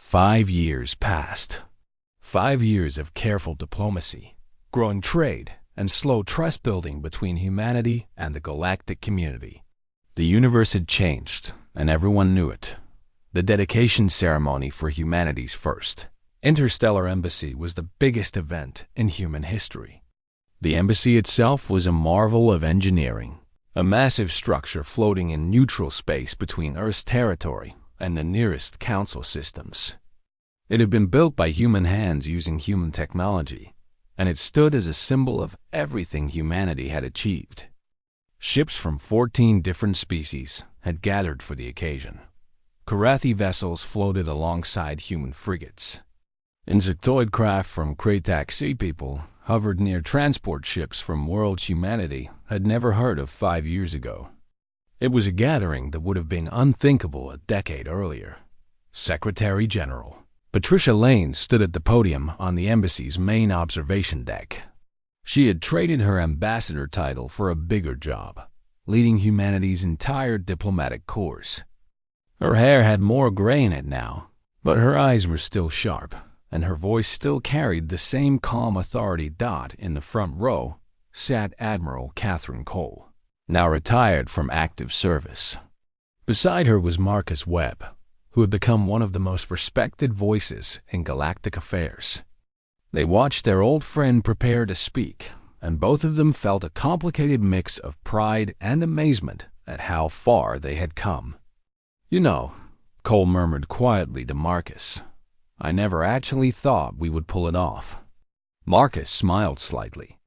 5 years passed. 5 years of careful diplomacy, growing trade, and slow trust building between humanity and the galactic community. The universe had changed, and everyone knew it. The dedication ceremony for humanity's first interstellar embassy was the biggest event in human history. The embassy itself was a marvel of engineering, a massive structure floating in neutral space between Earth's territory and the nearest council systems. It had been built by human hands using human technology, and it stood as a symbol of everything humanity had achieved. Ships from 14 different species had gathered for the occasion. Karathi vessels floated alongside human frigates. Insectoid craft from Kratak Sea People hovered near transport ships from worlds humanity had never heard of 5 years ago. It was a gathering that would have been unthinkable a decade earlier. Secretary General Patricia Lane stood at the podium on the embassy's main observation deck. She had traded her ambassador title for a bigger job, leading humanity's entire diplomatic corps. Her hair had more gray in it now, but her eyes were still sharp, and her voice still carried the same calm authority. In the front row sat Admiral Catherine Cole, now retired from active service. Beside her was Marcus Webb, who had become one of the most respected voices in galactic affairs. They watched their old friend prepare to speak, and both of them felt a complicated mix of pride and amazement at how far they had come. "You know," Cole murmured quietly to Marcus, "I never actually thought we would pull it off." Marcus smiled slightly.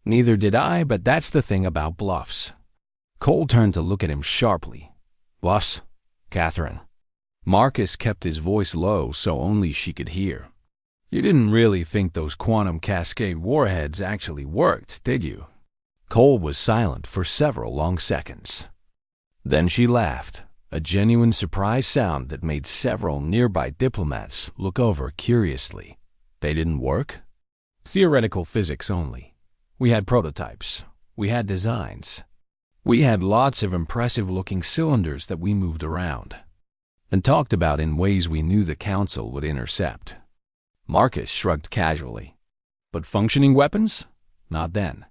"Neither did I, but that's the thing about bluffs." Cole turned to look at him sharply. "Bluffs, Catherine?" Marcus kept his voice low so only she could hear. "You didn't really think those quantum cascade warheads actually worked, did you?" Cole was silent for several long seconds. Then she laughed, a genuine surprise sound that made several nearby diplomats look over curiously. "They didn't work?" "Theoretical physics only. We had prototypes. We had designs. We had lots of impressive-looking cylinders that we moved around and talked about in ways we knew the Council would intercept." Marcus shrugged casually. "But functioning weapons? Not then.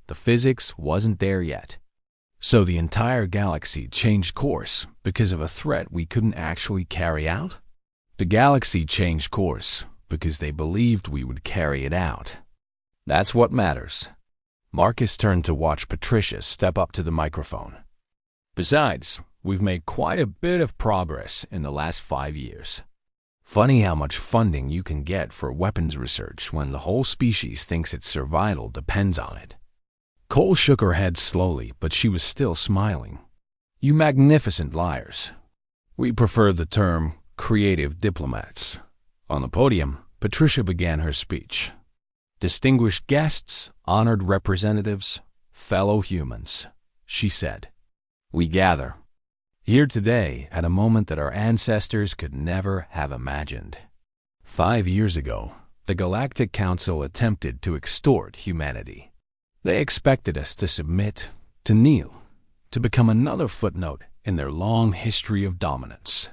The physics wasn't there yet. So the entire galaxy changed course because of a threat we couldn't actually carry out?" "The galaxy changed course because they believed we would carry it out. That's what matters." Marcus turned to watch Patricia step up to the microphone. "Besides, we've made quite a bit of progress in the last 5 years. Funny how much funding you can get for weapons research when the whole species thinks its survival depends on it." Cole shook her head slowly, but she was still smiling. "You magnificent liars. We prefer the term creative diplomats." On the podium, Patricia began her speech. "Distinguished guests, honored representatives, fellow humans," she said. "We gather here today at a moment that our ancestors could never have imagined. 5 years ago, the Galactic Council attempted to extort humanity. They expected us to submit, to kneel, to become another footnote in their long history of dominance.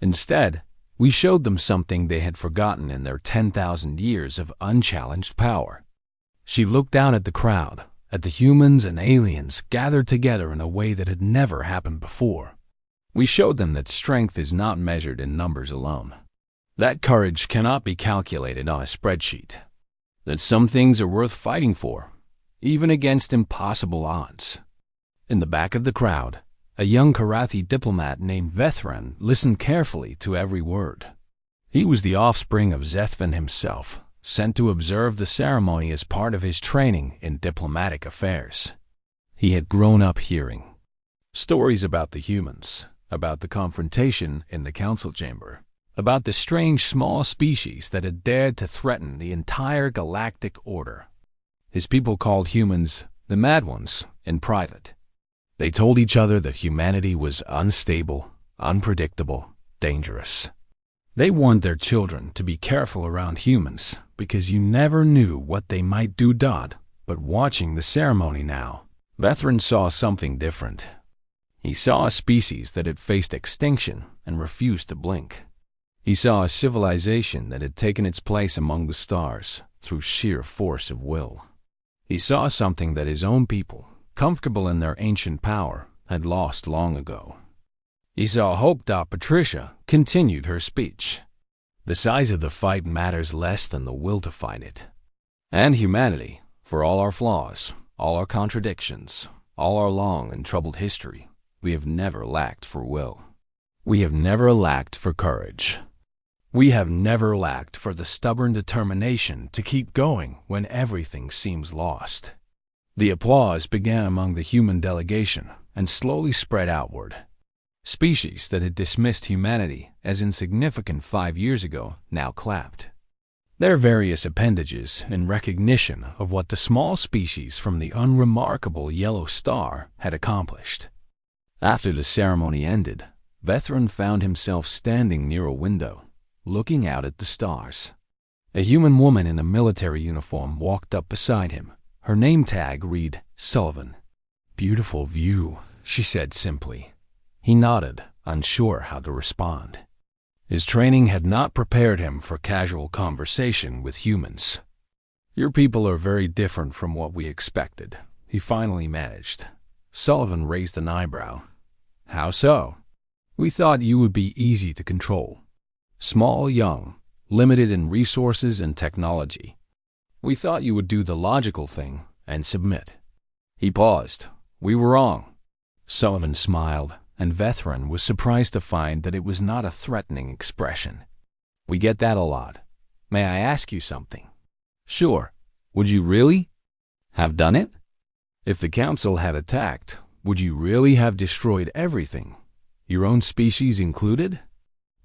Instead, we showed them something they had forgotten in their 10,000 years of unchallenged power." She looked down at the crowd, at the humans and aliens gathered together in a way that had never happened before. "We showed them that strength is not measured in numbers alone, that courage cannot be calculated on a spreadsheet, that some things are worth fighting for, even against impossible odds." In the back of the crowd, a young Karathi diplomat named Vethran listened carefully to every word. He was the offspring of Zethvan himself, sent to observe the ceremony as part of his training in diplomatic affairs. He had grown up hearing stories about the humans, about the confrontation in the council chamber, about the strange small species that had dared to threaten the entire galactic order. His people called humans the Mad Ones in private. They told each other that humanity was unstable, unpredictable, dangerous. They warned their children to be careful around humans because you never knew what they might do. But watching the ceremony now, Vethran saw something different. He saw a species that had faced extinction and refused to blink. He saw a civilization that had taken its place among the stars through sheer force of will. He saw something that his own people, comfortable in their ancient power, had lost long ago. He saw hope. Patricia continued her speech. The size of the fight matters less than the will to fight it. And humanity, for all our flaws, all our contradictions, all our long and troubled history, we have never lacked for will. We have never lacked for courage. We have never lacked for the stubborn determination to keep going when everything seems lost. The applause began among the human delegation and slowly spread outward. Species that had dismissed humanity as insignificant 5 years ago now clapped. Their various appendages in recognition of what the small species from the unremarkable yellow star had accomplished. After the ceremony ended, Vethran found himself standing near a window, looking out at the stars. A human woman in a military uniform walked up beside him. Her name tag read Sullivan. "Beautiful view," she said simply. He nodded, unsure how to respond. His training had not prepared him for casual conversation with humans. "Your people are very different from what we expected," he finally managed. Sullivan raised an eyebrow. "How so?" "We thought you would be easy to control. Small, young, limited in resources and technology. We thought you would do the logical thing and submit." He paused. "We were wrong." Sullivan smiled, and Vethran was surprised to find that it was not a threatening expression. "We get that a lot. May I ask you something?" "Sure. Would you really have done it? If the Council had attacked, would you really have destroyed everything, your own species included?"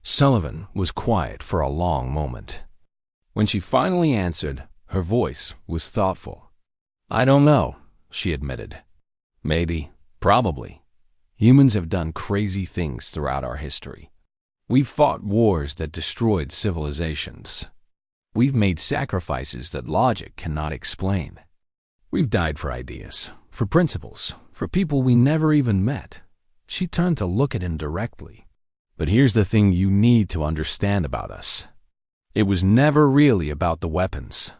Sullivan was quiet for a long moment. When she finally answered, her voice was thoughtful. "I don't know," she admitted. "Maybe, probably. Humans have done crazy things throughout our history. We've fought wars that destroyed civilizations. We've made sacrifices that logic cannot explain. We've died for ideas, for principles, for people we never even met." She turned to look at him directly. "But here's the thing you need to understand about us. It was never really about the weapons.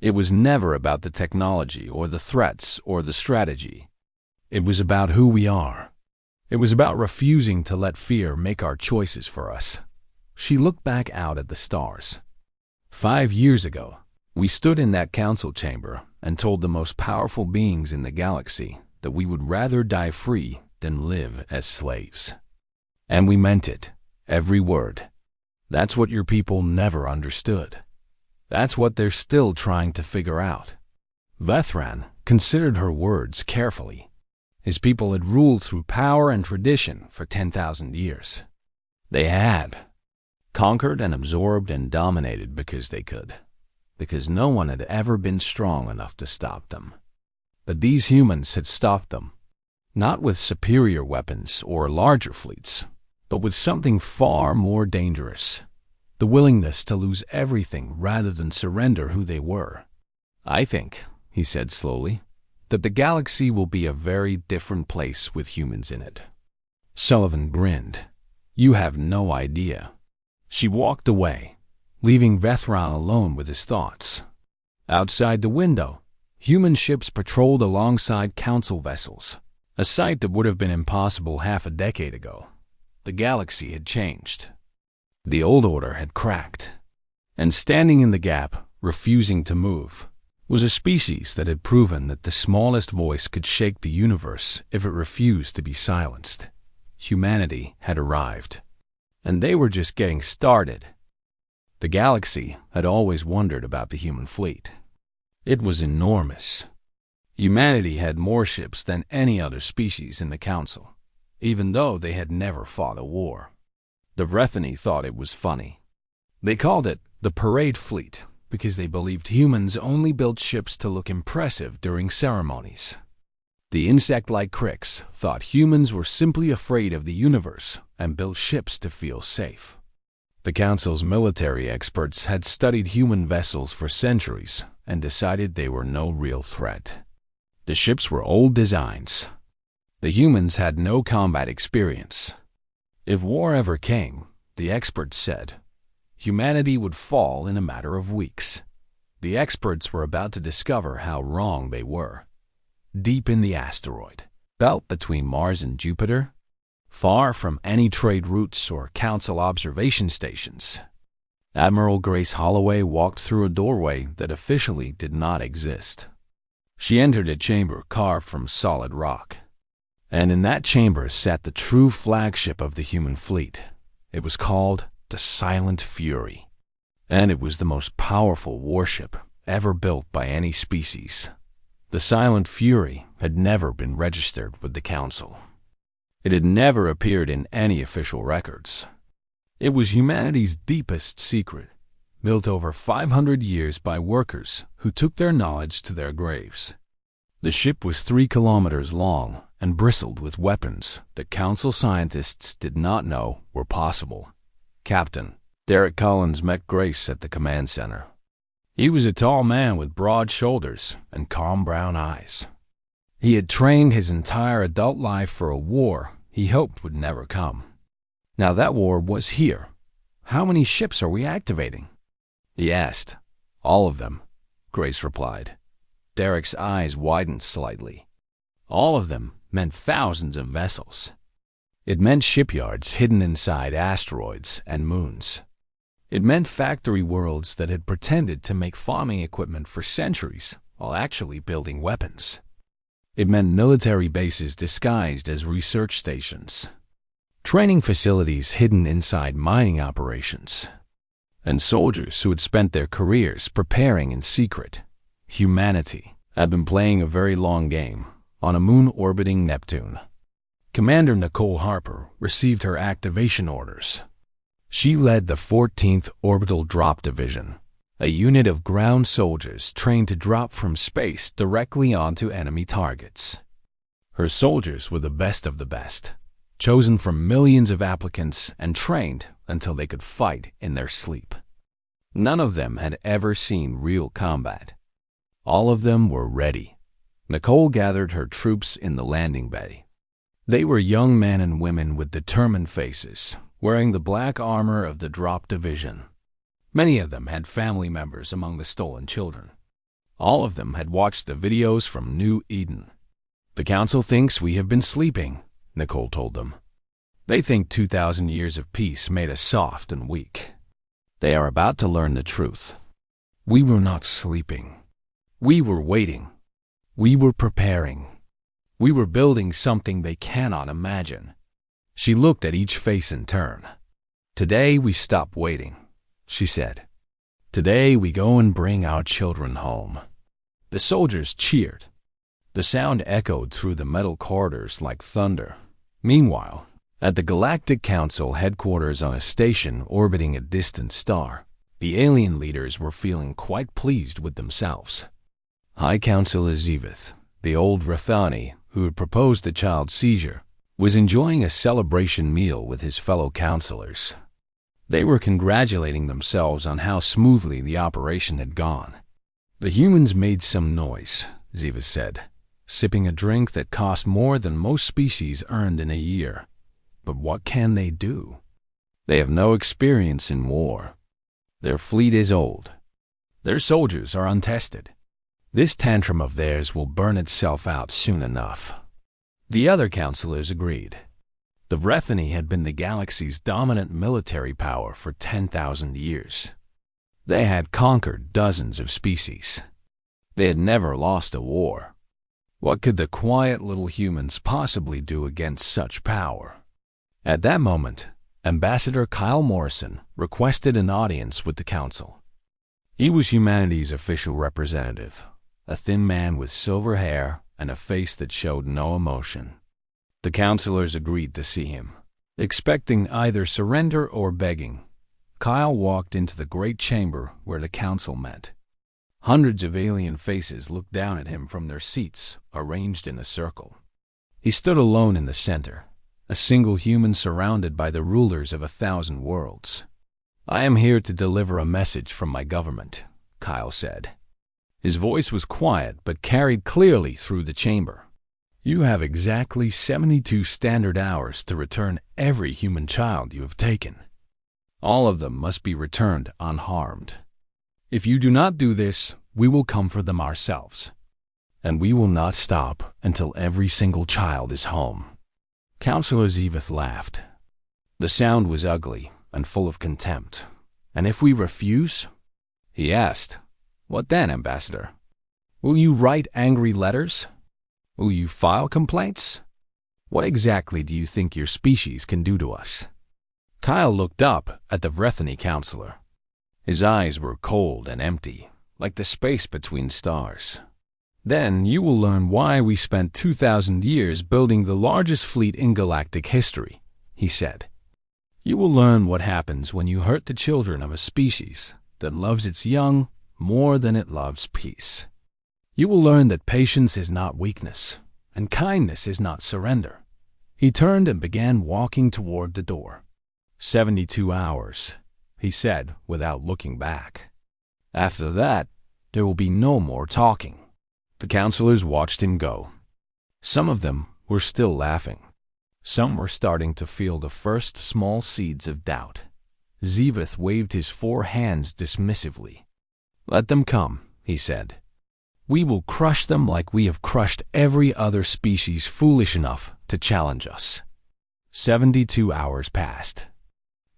It was never about the technology or the threats or the strategy. It was about who we are. It was about refusing to let fear make our choices for us." She looked back out at the stars. 5 years ago, we stood in that council chamber and told the most powerful beings in the galaxy that we would rather die free than live as slaves. And we meant it, every word. That's what your people never understood. That's what they're still trying to figure out. Vethran considered her words carefully. His people had ruled through power and tradition for 10,000 years. They had conquered and absorbed and dominated because they could, because no one had ever been strong enough to stop them. But these humans had stopped them, not with superior weapons or larger fleets, but with something far more dangerous: the willingness to lose everything rather than surrender who they were. "I think," he said slowly, "that the galaxy will be a very different place with humans in it." Sullivan grinned. "You have no idea." She walked away, leaving Vethran alone with his thoughts. Outside the window, human ships patrolled alongside council vessels, a sight that would have been impossible half a decade ago. The galaxy had changed. The old order had cracked. And standing in the gap, refusing to move, was a species that had proven that the smallest voice could shake the universe if it refused to be silenced. Humanity had arrived, and they were just getting started. The galaxy had always wondered about the human fleet. It was enormous. Humanity had more ships than any other species in the Council, even though they had never fought a war. The Vrethani thought it was funny. They called it the Parade Fleet, because they believed humans only built ships to look impressive during ceremonies. The insect-like Cricks thought humans were simply afraid of the universe and built ships to feel safe. The Council's military experts had studied human vessels for centuries and decided they were no real threat. The ships were old designs. The humans had no combat experience. If war ever came, the experts said, humanity would fall in a matter of weeks. The experts were about to discover how wrong they were. Deep in the asteroid belt between Mars and Jupiter, far from any trade routes or council observation stations, Admiral Grace Holloway walked through a doorway that officially did not exist. She entered a chamber carved from solid rock. And in that chamber sat the true flagship of the human fleet. It was called the Silent Fury, and it was the most powerful warship ever built by any species. The Silent Fury had never been registered with the Council. It had never appeared in any official records. It was humanity's deepest secret, built over 500 years by workers who took their knowledge to their graves. The ship was 3 kilometers long and bristled with weapons that Council scientists did not know were possible. Captain Derek Collins met Grace at the command center. He was a tall man with broad shoulders and calm brown eyes. He had trained his entire adult life for a war he hoped would never come. Now that war was here. How many ships are we activating? He asked. All of them, Grace replied. Derek's eyes widened slightly. All of them meant thousands of vessels. It meant shipyards hidden inside asteroids and moons. It meant factory worlds that had pretended to make farming equipment for centuries while actually building weapons. It meant military bases disguised as research stations, training facilities hidden inside mining operations, and soldiers who had spent their careers preparing in secret. Humanity had been playing a very long game on a moon orbiting Neptune. Commander Nicole Harper received her activation orders. She led the 14th Orbital Drop Division, a unit of ground soldiers trained to drop from space directly onto enemy targets. Her soldiers were the best of the best, chosen from millions of applicants and trained until they could fight in their sleep. None of them had ever seen real combat. All of them were ready. Nicole gathered her troops in the landing bay. They were young men and women with determined faces, wearing the black armor of the drop division. Many of them had family members among the stolen children. All of them had watched the videos from New Eden. The Council thinks we have been sleeping, Nicole told them. They think 2,000 years of peace made us soft and weak. They are about to learn the truth. We were not sleeping. We were waiting. We were preparing. We were building something they cannot imagine. She looked at each face in turn. Today we stop waiting, she said. Today we go and bring our children home. The soldiers cheered. The sound echoed through the metal corridors like thunder. Meanwhile, at the Galactic Council headquarters on a station orbiting a distant star, the alien leaders were feeling quite pleased with themselves. High Councilor Zevith, the old Rathani who had proposed the child seizure, was enjoying a celebration meal with his fellow councilors. They were congratulating themselves on how smoothly the operation had gone. The humans made some noise, Zevith said, sipping a drink that cost more than most species earned in a year. But what can they do? They have no experience in war. Their fleet is old. Their soldiers are untested. This tantrum of theirs will burn itself out soon enough. The other councilors agreed. The Vrethani had been the galaxy's dominant military power for 10,000 years. They had conquered dozens of species. They had never lost a war. What could the quiet little humans possibly do against such power? At that moment, Ambassador Kyle Morrison requested an audience with the Council. He was humanity's official representative, a thin man with silver hair and a face that showed no emotion. The councilors agreed to see him, expecting either surrender or begging. Kyle walked into the great chamber where the council met. Hundreds of alien faces looked down at him from their seats, arranged in a circle. He stood alone in the center, a single human surrounded by the rulers of 1,000 worlds. "I am here to deliver a message from my government," Kyle said. His voice was quiet but carried clearly through the chamber. "You have exactly 72 standard hours to return every human child you have taken. All of them must be returned unharmed. If you do not do this, we will come for them ourselves. And we will not stop until every single child is home." Counselor Zevith laughed. The sound was ugly and full of contempt. "And if we refuse?" he asked. "What then, Ambassador? Will you write angry letters? Will you file complaints? What exactly do you think your species can do to us?" Kyle looked up at the Vrethany counselor. His eyes were cold and empty, like the space between stars. "Then you will learn why we spent 2,000 years building the largest fleet in galactic history," he said. "You will learn what happens when you hurt the children of a species that loves its young more than it loves peace. You will learn that patience is not weakness, and kindness is not surrender." He turned and began walking toward the door. 72 hours, he said without looking back. "After that, there will be no more talking." The counselors watched him go. Some of them were still laughing. Some were starting to feel the first small seeds of doubt. Zevith waved his 4 hands dismissively. "Let them come," he said. "We will crush them like we have crushed every other species foolish enough to challenge us." 72 hours passed.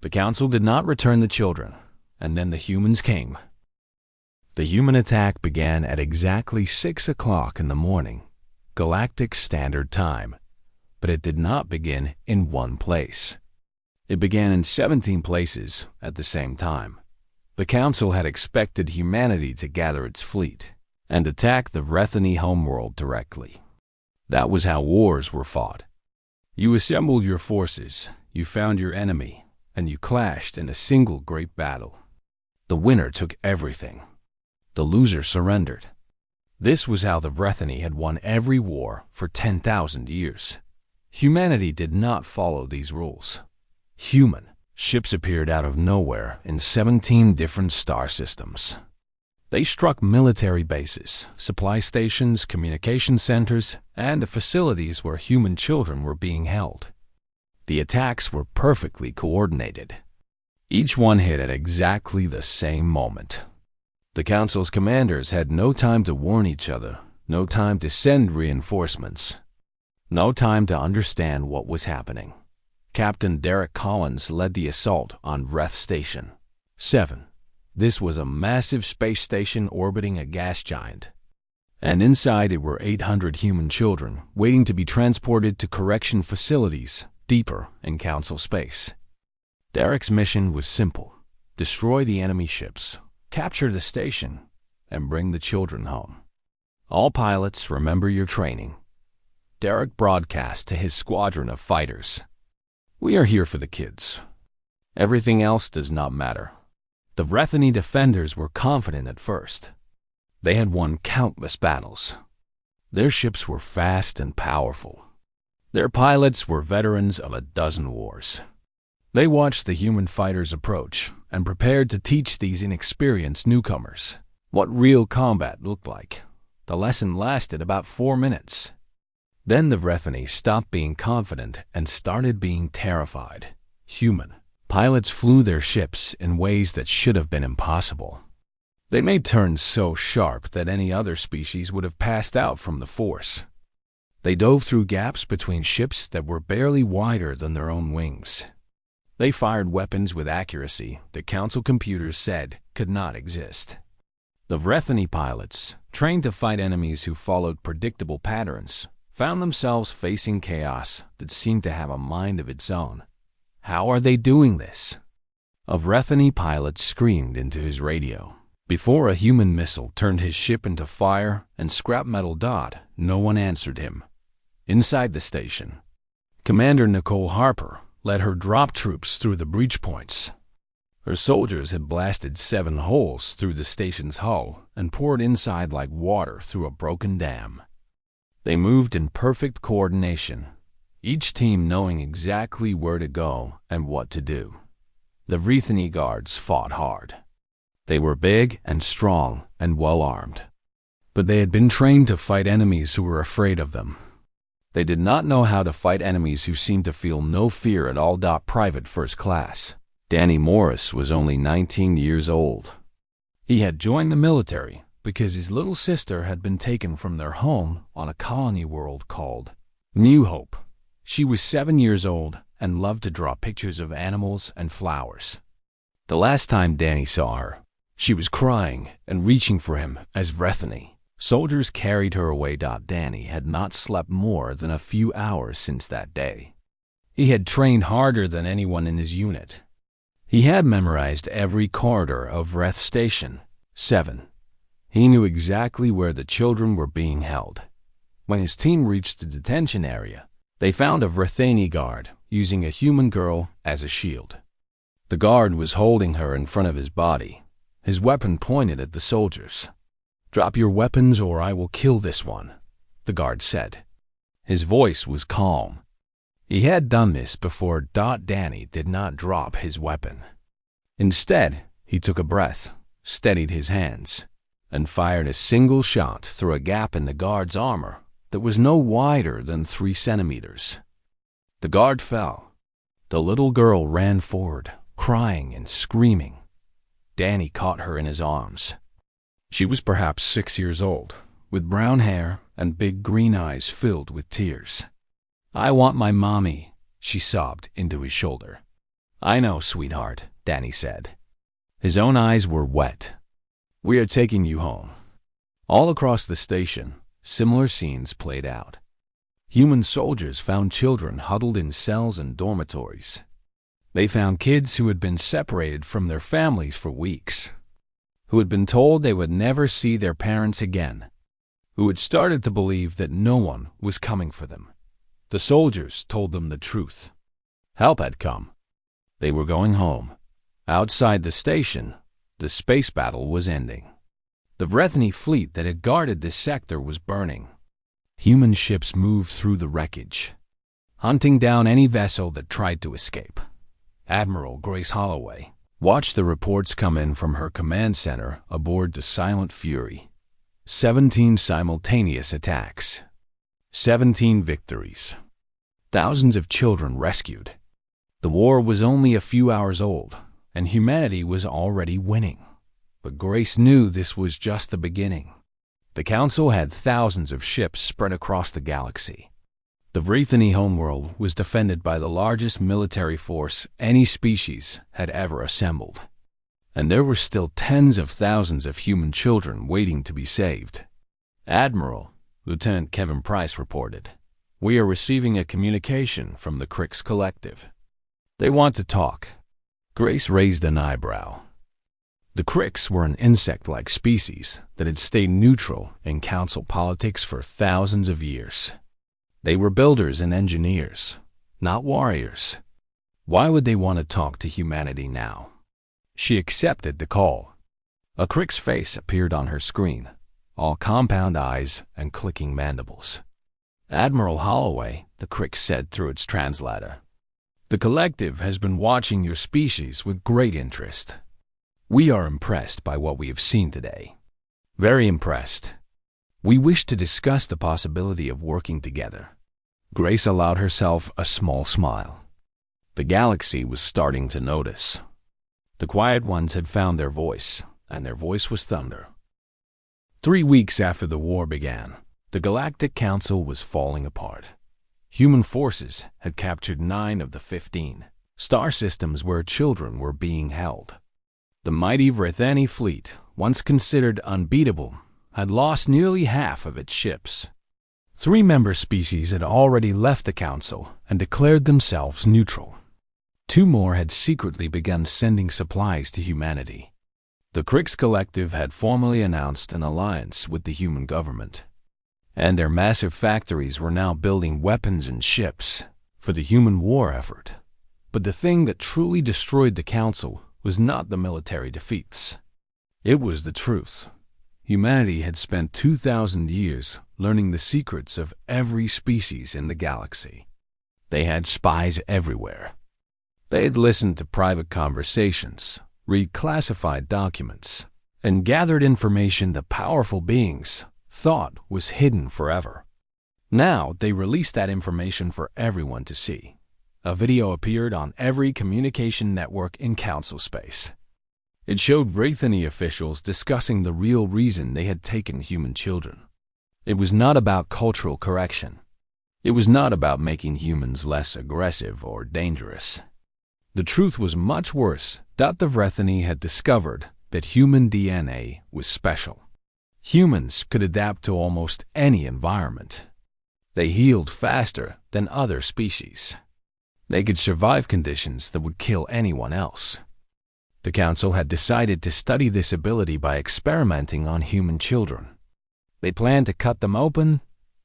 The council did not return the children, and then the humans came. The human attack began at exactly 6 o'clock in the morning, Galactic Standard Time, but it did not begin in one place. It began in 17 places at the same time. The council had expected humanity to gather its fleet and attack the Vrethany homeworld directly. That was how wars were fought. You assembled your forces, you found your enemy, and you clashed in a single great battle. The winner took everything. The loser surrendered. This was how the Vrethany had won every war for 10,000 years. Humanity did not follow these rules. Human ships appeared out of nowhere in 17 different star systems. They struck military bases, supply stations, communication centers, and the facilities where human children were being held. The attacks were perfectly coordinated. Each one hit at exactly the same moment. The Council's commanders had no time to warn each other, no time to send reinforcements, no time to understand what was happening. Captain Derek Collins led the assault on Vreth Station 7. This was a massive space station orbiting a gas giant, and inside it were 800 human children waiting to be transported to correction facilities deeper in Council space. Derek's mission was simple: destroy the enemy ships, capture the station, and bring the children home. "All pilots, remember your training," Derek broadcast to his squadron of fighters. "We are here for the kids. Everything else does not matter." The Vrethany defenders were confident at first. They had won countless battles. Their ships were fast and powerful. Their pilots were veterans of a dozen wars. They watched the human fighters approach and prepared to teach these inexperienced newcomers what real combat looked like. The lesson lasted about 4 minutes. Then the Vrethany stopped being confident and started being terrified. Human pilots flew their ships in ways that should have been impossible. They made turns so sharp that any other species would have passed out from the force. They dove through gaps between ships that were barely wider than their own wings. They fired weapons with accuracy that Council computers said could not exist. The Vrethany pilots, trained to fight enemies who followed predictable patterns, found themselves facing chaos that seemed to have a mind of its own. How are they doing this? A Vrethany pilot screamed into his radio. Before a human missile turned his ship into fire and scrap metal dot, no one answered him. Inside the station, Commander Nicole Harper led her drop troops through the breach points. Her soldiers had blasted 7 holes through the station's hull and poured inside like water through a broken dam. They moved in perfect coordination, each team knowing exactly where to go and what to do. The Vrethany guards fought hard. They were big and strong and well-armed, but they had been trained to fight enemies who were afraid of them. They did not know how to fight enemies who seemed to feel no fear at all. Private First Class Danny Morris was only 19 years old. He had joined the military because his little sister had been taken from their home on a colony world called New Hope. She was 7 years old and loved to draw pictures of animals and flowers. The last time Danny saw her, she was crying and reaching for him as Vrethany. Soldiers carried her away. Danny had not slept more than a few hours since that day. He had trained harder than anyone in his unit. He had memorized every corridor of Vreth Station 7. He knew exactly where the children were being held. When his team reached the detention area, they found a Vrethani guard using a human girl as a shield. The guard was holding her in front of his body, his weapon pointed at the soldiers. "Drop your weapons or I will kill this one," the guard said. His voice was calm. He had done this before. Danny did not drop his weapon. Instead, he took a breath, steadied his hands, and fired a single shot through a gap in the guard's armor that was no wider than 3 centimeters. The guard fell. The little girl ran forward, crying and screaming. Danny caught her in his arms. She was perhaps 6 years old, with brown hair and big green eyes filled with tears. "I want my mommy," she sobbed into his shoulder. "I know, sweetheart," Danny said. His own eyes were wet. "We are taking you home." All across the station, similar scenes played out. Human soldiers found children huddled in cells and dormitories. They found kids who had been separated from their families for weeks, who had been told they would never see their parents again, who had started to believe that no one was coming for them. The soldiers told them the truth. Help had come. They were going home. Outside the station, the space battle was ending. The Vrethany fleet that had guarded this sector was burning. Human ships moved through the wreckage, hunting down any vessel that tried to escape. Admiral Grace Holloway watched the reports come in from her command center aboard the Silent Fury. 17 simultaneous attacks. 17 victories. Thousands of children rescued. The war was only a few hours old, and humanity was already winning. But Grace knew this was just the beginning. The Council had thousands of ships spread across the galaxy. The Vrethany homeworld was defended by the largest military force any species had ever assembled. And there were still tens of thousands of human children waiting to be saved. "Admiral," Lieutenant Kevin Price reported, "we are receiving a communication from the Crix Collective. They want to talk." Grace raised an eyebrow. The Crix were an insect-like species that had stayed neutral in Council politics for thousands of years. They were builders and engineers, not warriors. Why would they want to talk to humanity now? She accepted the call. A Crix face appeared on her screen, all compound eyes and clicking mandibles. "Admiral Holloway," the Crix said through its translator, "the Collective has been watching your species with great interest. We are impressed by what we have seen today. Very impressed. We wish to discuss the possibility of working together." Grace allowed herself a small smile. The galaxy was starting to notice. The quiet ones had found their voice, and their voice was thunder. 3 weeks after the war began, the Galactic Council was falling apart. Human forces had captured 9 of the 15 star systems where children were being held. The mighty Vrethany fleet, once considered unbeatable, had lost nearly half of its ships. 3 member species had already left the Council and declared themselves neutral. 2 more had secretly begun sending supplies to humanity. The Crix Collective had formally announced an alliance with the human government, and their massive factories were now building weapons and ships for the human war effort. But the thing that truly destroyed the Council was not the military defeats. It was the truth. Humanity had spent 2,000 years learning the secrets of every species in the galaxy. They had spies everywhere. They had listened to private conversations, read classified documents, and gathered information that powerful beings thought was hidden forever. Now they released that information for everyone to see. a video appeared on every communication network in Council space. It showed Wraithany officials discussing the real reason they had taken human children. It was not about cultural correction. It was not about making humans less aggressive or dangerous. The truth was much worse. The Wraithany had discovered that human DNA was special. Humans could adapt to almost any environment. They healed faster than other species. They could survive conditions that would kill anyone else. The Council had decided to study this ability by experimenting on human children. They planned to cut them open,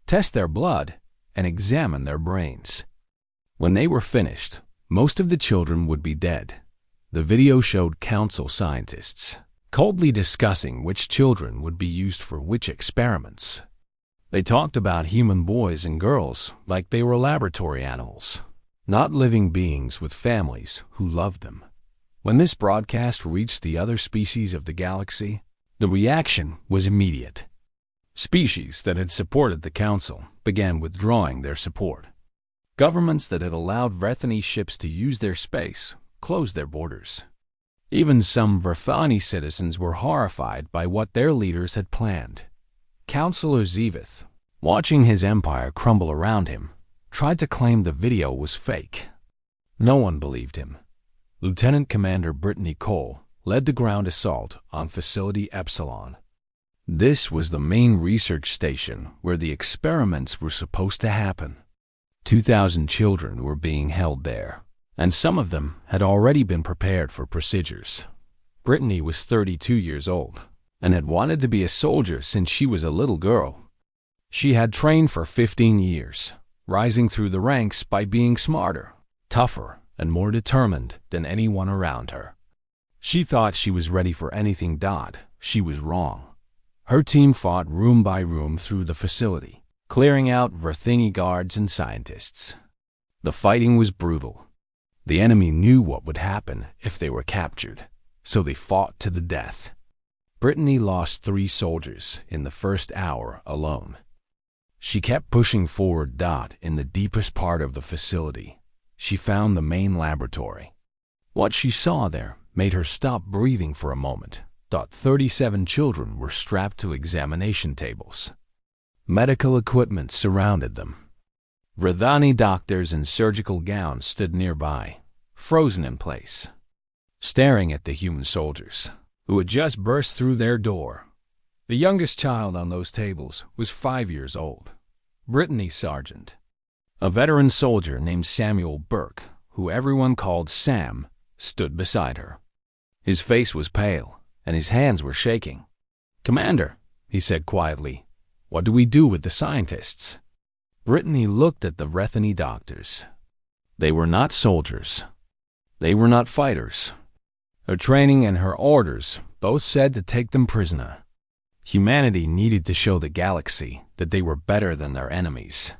test their blood, and examine their brains. When they were finished, most of the children would be dead. The video showed Council scientists coldly discussing which children would be used for which experiments. They talked about human boys and girls like they were laboratory animals, not living beings with families who loved them. When this broadcast reached the other species of the galaxy, the reaction was immediate. Species that had supported the Council began withdrawing their support. Governments that had allowed Wraithany ships to use their space closed their borders. Even some Wraithany citizens were horrified by what their leaders had planned. Councillor Zevith, watching his empire crumble around him, tried to claim the video was fake. No one believed him. Lieutenant Commander Brittany Cole led the ground assault on Facility Epsilon. This was the main research station where the experiments were supposed to happen. 2,000 children were being held there, and some of them had already been prepared for procedures. Brittany was 32 years old and had wanted to be a soldier since she was a little girl. She had trained for 15 years, rising through the ranks by being smarter, tougher, and more determined than anyone around her. She thought she was ready for anything. She was wrong. Her team fought room by room through the facility, clearing out Wraithany guards and scientists. The fighting was brutal. The enemy knew what would happen if they were captured, so they fought to the death. Brittany lost 3 soldiers in the first hour alone. She kept pushing forward. In the deepest part of the facility, she found the main laboratory. What she saw there made her stop breathing for a moment. 37 children were strapped to examination tables. Medical equipment surrounded them. Wraithany doctors in surgical gowns stood nearby, frozen in place, staring at the human soldiers who had just burst through their door. The youngest child on those tables was 5 years old, Brittany Sargent. A veteran soldier named Samuel Burke, who everyone called Sam, stood beside her. His face was pale, and his hands were shaking. "Commander," he said quietly, "what do we do with the scientists?" Brittany looked at the Wraithany doctors. They were not soldiers. They were not fighters. Her training and her orders both said to take them prisoner. Humanity needed to show the galaxy that they were better than their enemies,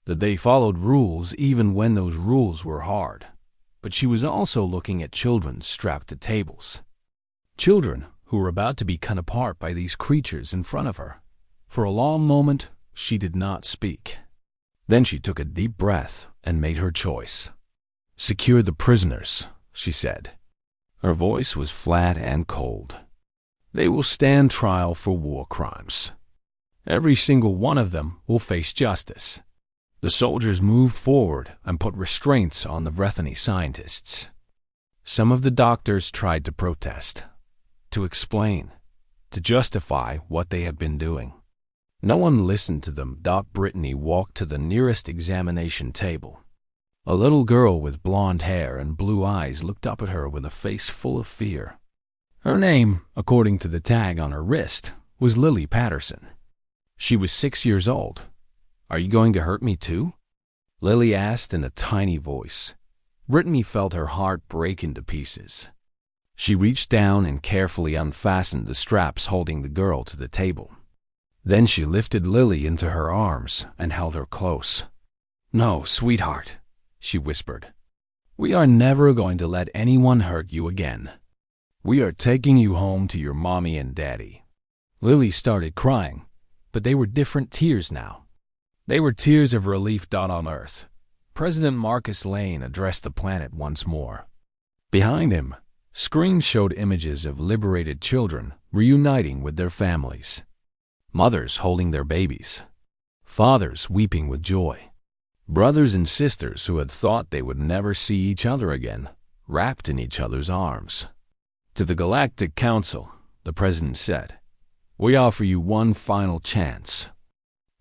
that they followed rules even when those rules were hard. But she was also looking at children strapped to tables. Children who were about to be cut apart by these creatures in front of her. For a long moment, she did not speak. Then she took a deep breath and made her choice. "Secure the prisoners," she said. Her voice was flat and cold. "They will stand trial for war crimes. Every single one of them will face justice." The soldiers moved forward and put restraints on the Wraithany scientists. Some of the doctors tried to protest, to explain, to justify what they had been doing. No one listened to them. Brittany walked to the nearest examination table. A little girl with blonde hair and blue eyes looked up at her with a face full of fear. Her name, according to the tag on her wrist, was Lily Patterson. She was 6 years old. "Are you going to hurt me too?" Lily asked in a tiny voice. Brittany felt her heart break into pieces. She reached down and carefully unfastened the straps holding the girl to the table. Then she lifted Lily into her arms and held her close. "No, sweetheart," she whispered. "We are never going to let anyone hurt you again. We are taking you home to your mommy and daddy." Lily started crying, but they were different tears now. They were tears of relief on Earth. President Marcus Lane addressed the planet once more. Behind him, screens showed images of liberated children reuniting with their families. Mothers holding their babies. Fathers weeping with joy. Brothers and sisters who had thought they would never see each other again, wrapped in each other's arms. To the Galactic Council, the President said, "We offer you one final chance.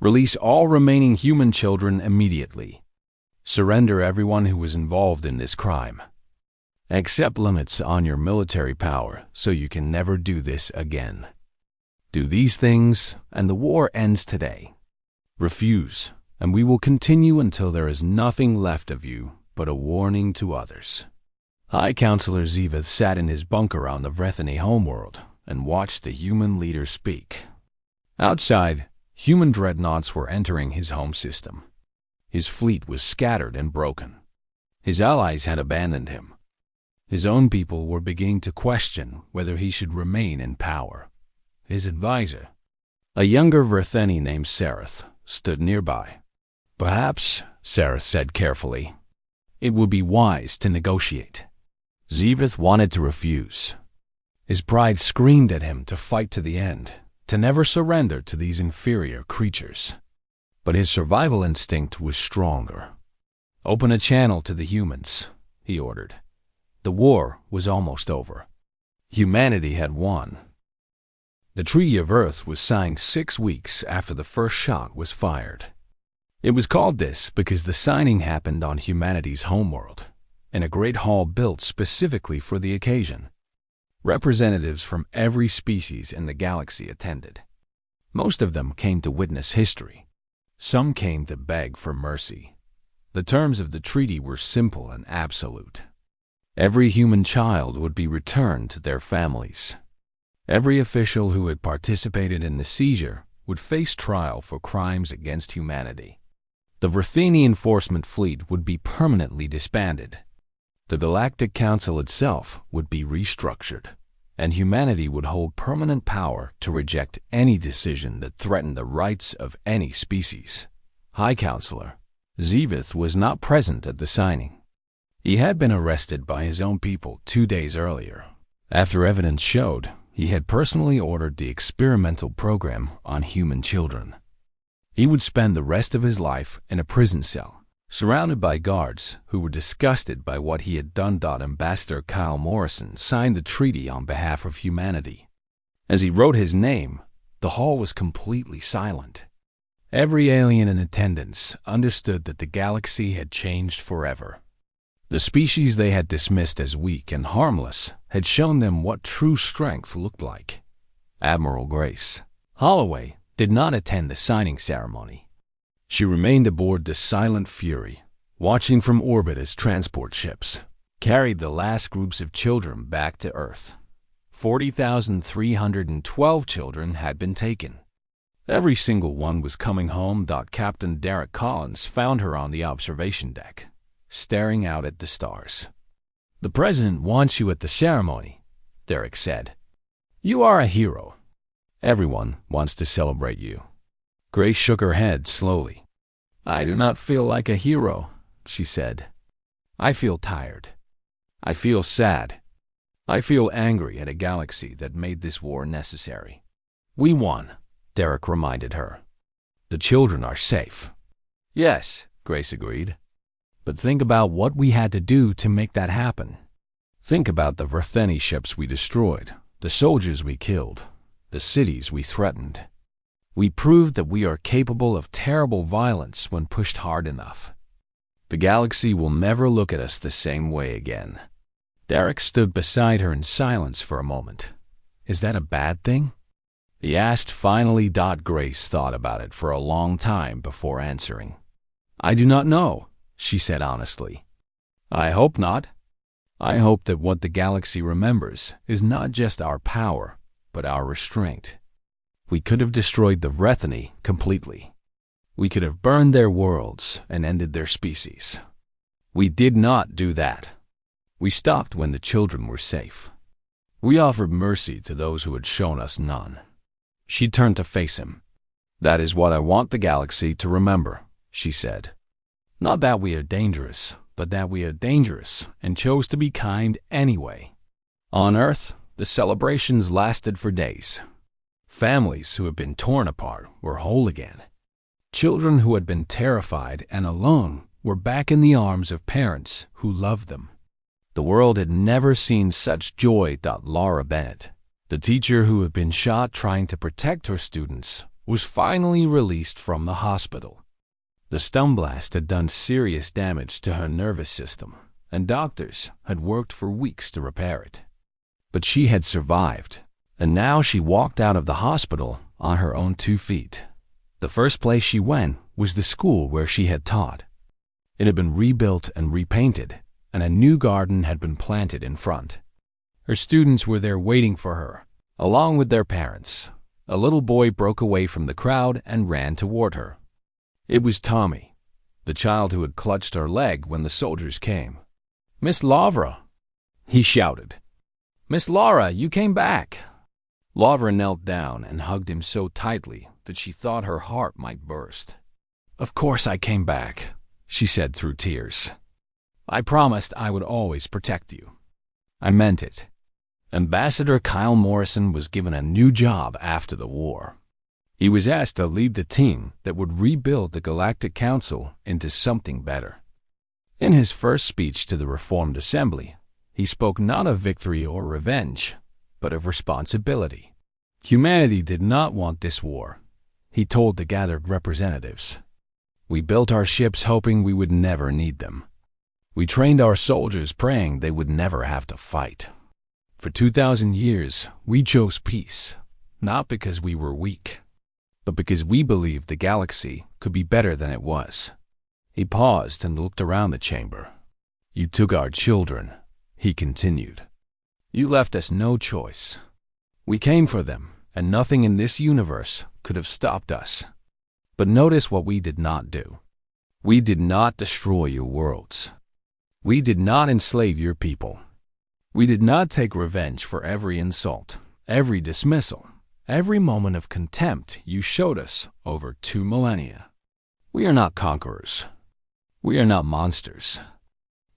Release all remaining human children immediately. Surrender everyone who was involved in this crime. Accept limits on your military power so you can never do this again. Do these things, and the war ends today. Refuse, and we will continue until there is nothing left of you but a warning to others." High Counselor Ziveth sat in his bunker on the Vrethany homeworld and watched the human leader speak. Outside, human dreadnoughts were entering his home system. His fleet was scattered and broken. His allies had abandoned him. His own people were beginning to question whether he should remain in power. His advisor, a younger Vrethany named Sareth, stood nearby. "Perhaps," Sareth said carefully, "it would be wise to negotiate." Ziveth wanted to refuse. His pride screamed at him to fight to the end, to never surrender to these inferior creatures. But his survival instinct was stronger. "Open a channel to the humans," he ordered. The war was almost over. Humanity had won. The Treaty of Earth was signed 6 weeks after the first shot was fired. It was called this because the signing happened on humanity's homeworld, in a great hall built specifically for the occasion. Representatives from every species in the galaxy attended. Most of them came to witness history. Some came to beg for mercy. The terms of the treaty were simple and absolute. Every human child would be returned to their families. Every official who had participated in the seizure would face trial for crimes against humanity. The Vrethany enforcement fleet would be permanently disbanded. The Galactic Council itself would be restructured, and humanity would hold permanent power to reject any decision that threatened the rights of any species. High Counselor Ziveth was not present at the signing. He had been arrested by his own people 2 days earlier. After evidence showed, he had personally ordered the experimental program on human children. He would spend the rest of his life in a prison cell, surrounded by guards who were disgusted by what he had done. Ambassador Kyle Morrison signed the treaty on behalf of humanity. As he wrote his name, the hall was completely silent. Every alien in attendance understood that the galaxy had changed forever. The species they had dismissed as weak and harmless had shown them what true strength looked like. Admiral Grace Holloway did not attend the signing ceremony. She remained aboard the Silent Fury, watching from orbit as transport ships carried the last groups of children back to Earth. 40,312 children had been taken. Every single one was coming home. Captain Derek Collins found her on the observation deck, staring out at the stars. "The President wants you at the ceremony," Derek said. "You are a hero. Everyone wants to celebrate you." Grace shook her head slowly. "I do not feel like a hero," she said. "I feel tired. I feel sad. I feel angry at a galaxy that made this war necessary." "We won," Derek reminded her. "The children are safe." "Yes," Grace agreed. "But think about what we had to do to make that happen. Think about the Vrethany ships we destroyed, the soldiers we killed, the cities we threatened. We proved that we are capable of terrible violence when pushed hard enough. The galaxy will never look at us the same way again." Derek stood beside her in silence for a moment. "Is that a bad thing?" he asked finally. Grace thought about it for a long time before answering. "I do not know," she said honestly. "I hope not. I hope that what the galaxy remembers is not just our power, but our restraint. We could have destroyed the Vrethany completely. We could have burned their worlds and ended their species. We did not do that. We stopped when the children were safe. We offered mercy to those who had shown us none." She turned to face him. "That is what I want the galaxy to remember," she said. Not that we are dangerous, but that we are dangerous and chose to be kind anyway. On Earth, the celebrations lasted for days. Families who had been torn apart were whole again. Children who had been terrified and alone were back in the arms of parents who loved them. The world had never seen such joy. Laura Bennett, the teacher who had been shot trying to protect her students, was finally released from the hospital. The stun blast had done serious damage to her nervous system, and doctors had worked for weeks to repair it. But she had survived, and now she walked out of the hospital on her own 2 feet. The first place she went was the school where she had taught. It had been rebuilt and repainted, and a new garden had been planted in front. Her students were there waiting for her, along with their parents. A little boy broke away from the crowd and ran toward her. It was Tommy, the child who had clutched her leg when the soldiers came. "Miss Lavra!" he shouted. "Miss Laura, you came back!" Lavra knelt down and hugged him so tightly that she thought her heart might burst. "Of course I came back," she said through tears. "I promised I would always protect you. I meant it." Ambassador Kyle Morrison was given a new job after the war. He was asked to lead the team that would rebuild the Galactic Council into something better. In his first speech to the Reformed Assembly, he spoke not of victory or revenge, but of responsibility. Humanity did not want this war, he told the gathered representatives. We built our ships hoping we would never need them. We trained our soldiers praying they would never have to fight. For 2,000 years, we chose peace, not because we were weak, but because we believed the galaxy could be better than it was. He paused and looked around the chamber. You took our children, he continued. You left us no choice. We came for them, and nothing in this universe could have stopped us. But notice what we did not do. We did not destroy your worlds. We did not enslave your people. We did not take revenge for every insult, every dismissal, every moment of contempt you showed us over 2 millennia. We are not conquerors. We are not monsters.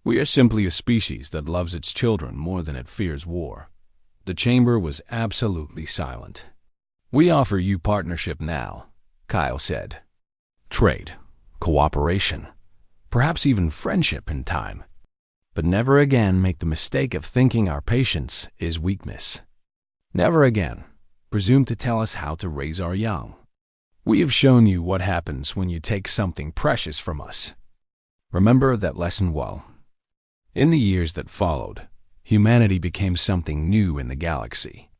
We are simply a species that loves its children more than it fears war. The chamber was absolutely silent. We offer you partnership now, Kyle said. Trade, cooperation, perhaps even friendship in time. But never again make the mistake of thinking our patience is weakness. Never again presume to tell us how to raise our young. We have shown you what happens when you take something precious from us. Remember that lesson well. In the years that followed, humanity became something new in the galaxy.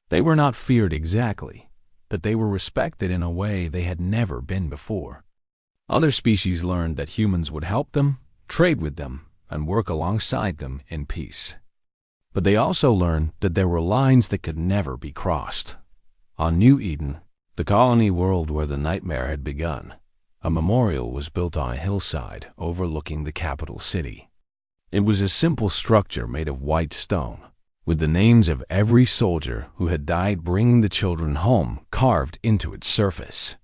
They were not feared exactly, but they were respected in a way they had never been before. Other species learned that humans would help them, trade with them, and work alongside them in peace. But they also learned that there were lines that could never be crossed. On New Eden, the colony world where the nightmare had begun, a memorial was built on a hillside overlooking the capital city. It was a simple structure made of white stone, with the names of every soldier who had died bringing the children home carved into its surface.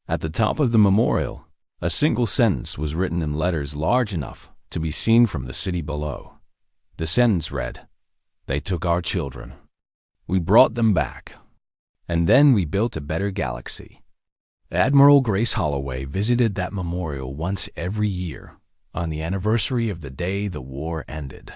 At the top of the memorial, a single sentence was written in letters large enough to be seen from the city below. The sentence read, "They took our children. We brought them back. And then we built a better galaxy." Admiral Grace Holloway visited that memorial once every year, on the anniversary of the day the war ended.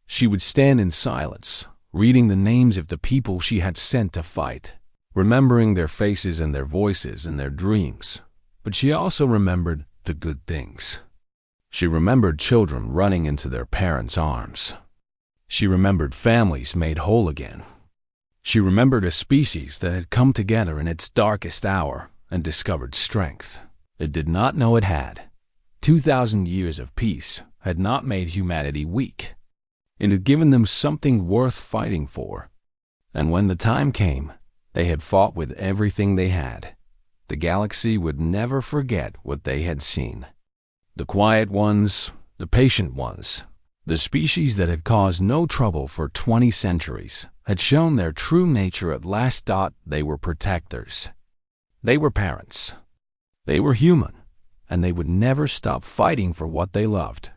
She would stand in silence, reading the names of the people she had sent to fight, remembering their faces and their voices and their dreams. But she also remembered the good things. She remembered children running into their parents' arms. She remembered families made whole again. She remembered a species that had come together in its darkest hour and discovered strength it did not know it had. 2,000 years of peace had not made humanity weak. It had given them something worth fighting for. And when the time came, they had fought with everything they had. The galaxy would never forget what they had seen. The quiet ones, the patient ones, the species that had caused no trouble for 20 centuries, had shown their true nature at last. They were protectors. They were parents. They were human. and they would never stop fighting for what they loved.